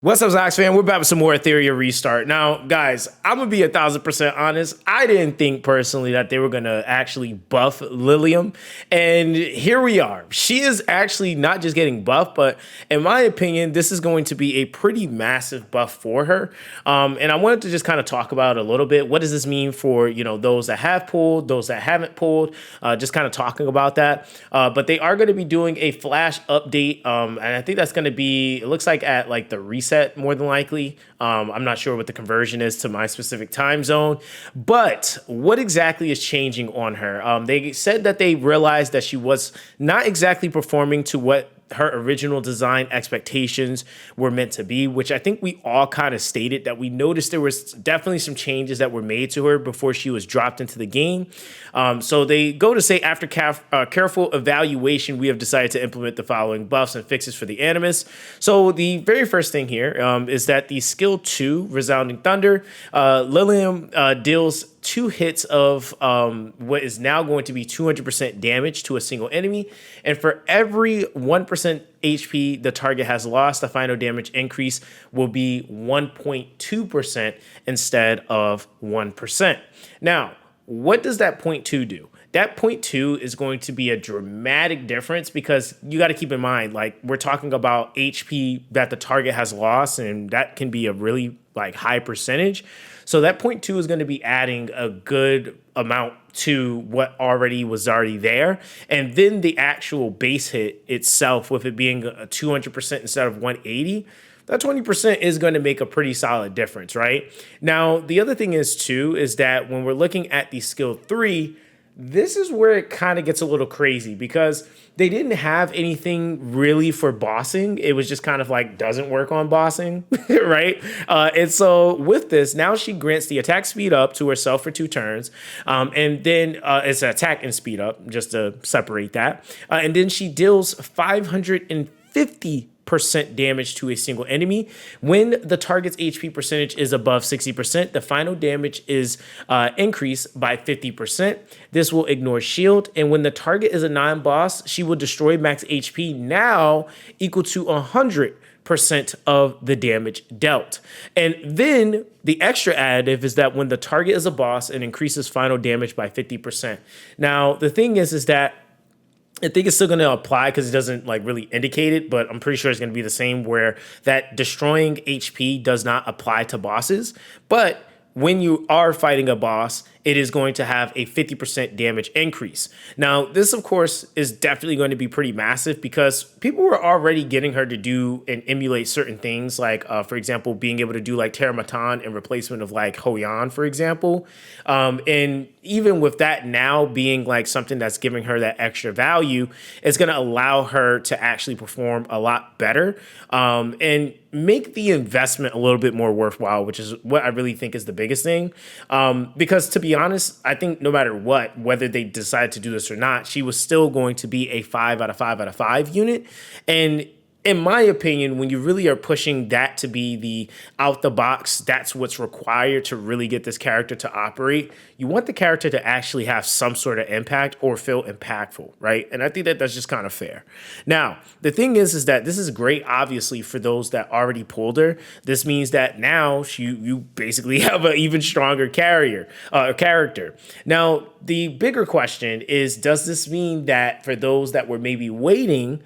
What's up, Zox fan? We're back with some more Etheria Restart. Now, guys, I'm gonna be 1,000% honest. I didn't think personally that they were gonna actually buff Lilium, and here we are. She is actually not just getting buffed, but in my opinion, this is going to be a pretty massive buff for her. And I wanted to just kind of talk about it a little bit. What does this mean for those that have pulled, those that haven't pulled? Just kind of talking about that. But they are going to be doing a flash update, and I think that's going to be. It looks like at like the reset more than likely. I'm not sure what the conversion is to my specific time zone, but what exactly is changing on her? They said that they realized that she was not exactly performing to what her original design expectations were meant to be, which I think we all kind of stated that we noticed there was definitely some changes that were made to her before she was dropped into the game. So they go to say, after careful evaluation, we have decided to implement the following buffs and fixes for the Animus. So the very first thing here is that the skill 2, Resounding Thunder, Lilium deals 2 hits of what is now going to be 200% damage to a single enemy. And for every 1% HP the target has lost, the final damage increase will be 1.2% instead of 1%. Now, what does that 0.2 do? That 0.2 is going to be a dramatic difference because you got to keep in mind, like, we're talking about HP that the target has lost, and that can be a really like high percentage. So that 0.2 is going to be adding a good amount to what was already there. And then the actual base hit itself, with it being a 200% instead of 180, that 20% is going to make a pretty solid difference, right? Now, the other thing is too, is that when we're looking at the skill 3, this is where it kind of gets a little crazy because they didn't have anything really for bossing. It was just kind of like, doesn't work on bossing, right? And so with this, now she grants the attack speed up to herself for 2 turns. And then it's an attack and speed up, just to separate that. And then she deals 550% damage to a single enemy. When the target's HP percentage is above 60%, the final damage is increased by 50%. This will ignore shield. And when the target is a non-boss, she will destroy max HP now equal to 100% of the damage dealt. And then the extra additive is that when the target is a boss, it increases final damage by 50%. Now, the thing is that I think it's still going to apply because it doesn't like really indicate it, but I'm pretty sure it's going to be the same where that destroying HP does not apply to bosses. But when you are fighting a boss, it is going to have a 50% damage increase. Now, this, of course, is definitely going to be pretty massive because people were already getting her to do and emulate certain things, like, for example, being able to do like Terramatan in replacement of like Hoyan, for example. And even with that now being like something that's giving her that extra value, it's going to allow her to actually perform a lot better and make the investment a little bit more worthwhile, which is what I really think is the biggest thing. Because to be honest, I think no matter what, whether they decide to do this or not, she was still going to be a 5 out of 5 out of 5 unit. And in my opinion, when you really are pushing that to be the out the box, that's what's required to really get this character to operate. You want the character to actually have some sort of impact or feel impactful, right? And I think that that's just kind of fair. Now, the thing is that this is great, obviously, for those that already pulled her. This means that now you basically have an even stronger character. Now, the bigger question is, does this mean that for those that were maybe waiting,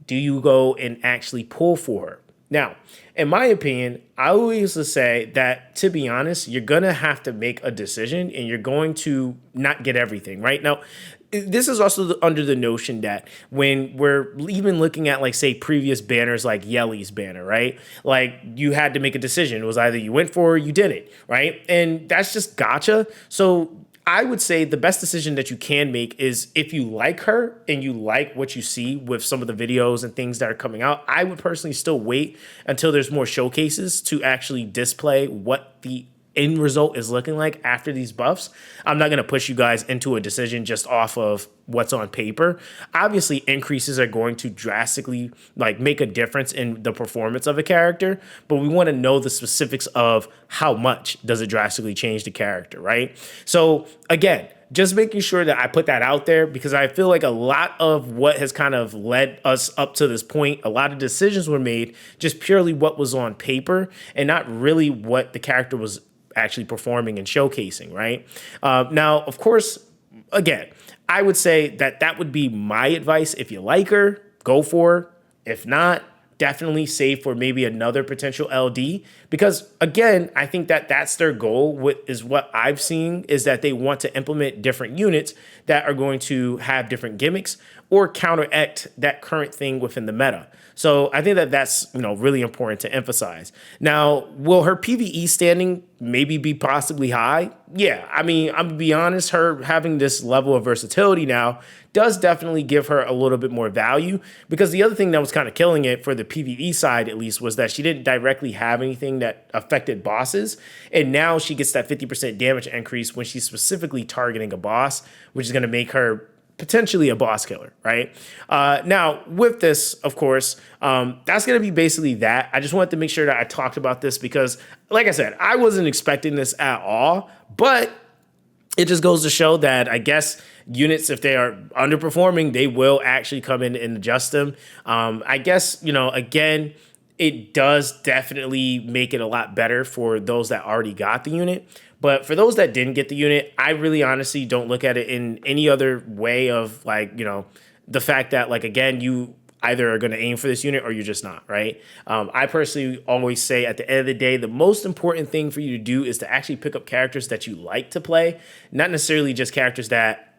do you go and actually pull for her? Now, in my opinion, I always say that, to be honest, you're going to have to make a decision and you're going to not get everything, right? Now, this is also under the notion that when we're even looking at, like, say, previous banners like Yelly's banner, right? Like, you had to make a decision. It was either you went for her or you didn't, right? And that's just gotcha. So I would say the best decision that you can make is, if you like her and you like what you see with some of the videos and things that are coming out, I would personally still wait until there's more showcases to actually display what the end result is looking like after these buffs. I'm not going to push you guys into a decision just off of what's on paper. Obviously, increases are going to drastically like make a difference in the performance of a character, but we want to know the specifics of how much does it drastically change the character, right? So again, just making sure that I put that out there, because I feel like a lot of what has kind of led us up to this point, a lot of decisions were made just purely what was on paper and not really what the character was actually performing and showcasing, right? Now, of course, again, I would say that that would be my advice. If you like her, go for her. If not, definitely save for maybe another potential LD, because again, I think that that's their goal. Is what I've seen is that they want to implement different units that are going to have different gimmicks or counteract that current thing within the meta. So I think that that's, really important to emphasize. Now, will her PvE standing maybe be possibly high? Yeah, I mean, I'm gonna be honest, her having this level of versatility now does definitely give her a little bit more value, because the other thing that was kind of killing it for the PvE side, at least, was that she didn't directly have anything that affected bosses. And now she gets that 50% damage increase when she's specifically targeting a boss, which is going to make her potentially a boss killer, right? Now, with this, of course, that's going to be basically that. I just wanted to make sure that I talked about this because, like I said, I wasn't expecting this at all, but it just goes to show that I guess units, if they are underperforming, they will actually come in and adjust them. I guess, again, it does definitely make it a lot better for those that already got the unit. But for those that didn't get the unit, I really honestly don't look at it in any other way of like, the fact that like, again, you either are going to aim for this unit or you're just not, right? I personally always say at the end of the day, the most important thing for you to do is to actually pick up characters that you like to play, not necessarily just characters that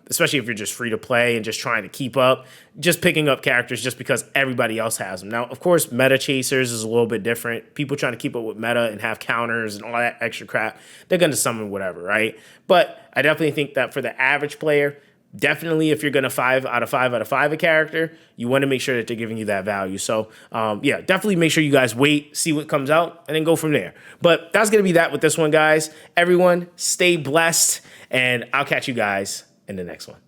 especially if you're just free to play and just trying to keep up, just picking up characters just because everybody else has them. Now, of course, meta chasers is a little bit different. People trying to keep up with meta and have counters and all that extra crap, they're going to summon whatever, right? But I definitely think that for the average player, definitely if you're going to 5 out of 5 out of 5 a character, you want to make sure that they're giving you that value. So yeah, definitely make sure you guys wait, see what comes out, and then go from there. But that's going to be that with this one, guys. Everyone, stay blessed, and I'll catch you guys in the next one.